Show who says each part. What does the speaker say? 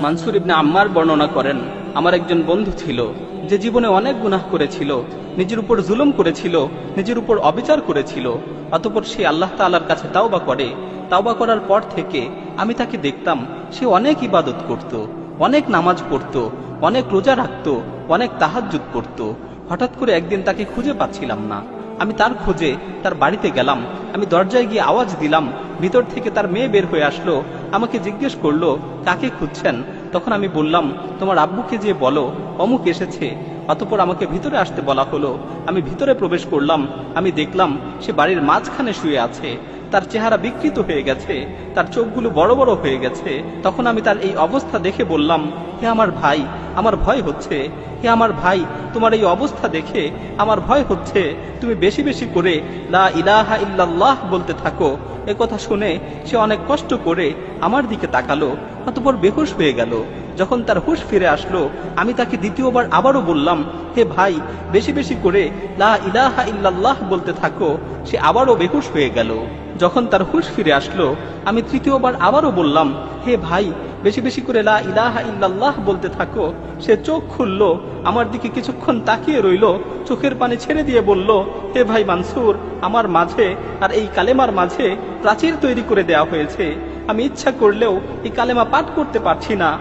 Speaker 1: মানসুর ইবনে আম্মার বর্ণনা করেন, আমার একজন বন্ধু ছিল যে জীবনে অনেক গুনাহ করেছিল, নিজের উপর জুলুম করেছিল, নিজের উপর অবিচার করেছিল। অতঃপর সে আল্লাহ তাআলার কাছে তাওবা করে। তাওবা করার পর থেকে আমি তাকে দেখতাম সে অনেক ইবাদত করত, অনেক নামাজ পড়ত, অনেক রোজা রাখত, অনেক তাহাজ্জুদ পড়ত। হঠাৎ করে একদিন তাকে খুঁজে পাচ্ছিলাম না। আমি তার খোঁজে তার বাড়িতে গেলাম। আমি দরজায় গিয়ে আওয়াজ দিলাম, ভিতর থেকে তার মেয়ে বের হয়ে আসলো। আমাকে জিজ্ঞেস করলো, কাকে খুঁজছেন? তখন আমি বললাম, তোমার আব্বুকে যে বলো অমুক এসেছে। অতঃপর আমাকে ভিতরে আসতে বলা হলো। আমি ভিতরে প্রবেশ করলাম। আমি দেখলাম সে বাড়ির মাঝখানে শুয়ে আছে। তার চেহারা বিকৃত হয়ে গেছে, তার চোখগুলো বড় বড় হয়ে গেছে। তখন আমি তার এই অবস্থা দেখে বললাম, হে আমার ভাই, আমার ভয় হচ্ছে। হে আমার ভাই, তোমার এই অবস্থা দেখে আমার ভয় হচ্ছে। তুমি বেশি বেশি করে লা ইলাহা ইল্লাল্লাহ বলতে থাকো। এ কথা শুনে সে অনেক কষ্ট করে আমার দিকে তাকালো, অতঃপর বেহুশ হয়ে গেল। যখন তার হুঁশ ফিরে আসলো, আমি তাকে দ্বিতীয়বার আবারও বললাম, হে ভাই, বেশি বেশি করে লা ইলাহা ইল্লাল্লাহ বলতে থাকো। সে আবারও বেহুশ হয়ে গেল। যখন তার হুঁশ ফিরে আসলো, আমি তৃতীয়বার আবারও বললাম, হে ভাই, বেশি বেশি করে লা ইলাহা ইল্লাল্লাহ বলতে থাকো। সে চোখ খুললো, আমার দিকে কিছুক্ষণ তাকিয়ে রইল, চোখের পানি ছেড়ে দিয়ে বলল, হে ভাই মানসুর, আমার মাঝে আর এই কালেমার মাঝে প্রাচীর তৈরি করে দেয়া হয়েছে। আমি ইচ্ছা করলেও এই কালেমা পাঠ করতে পারছি না।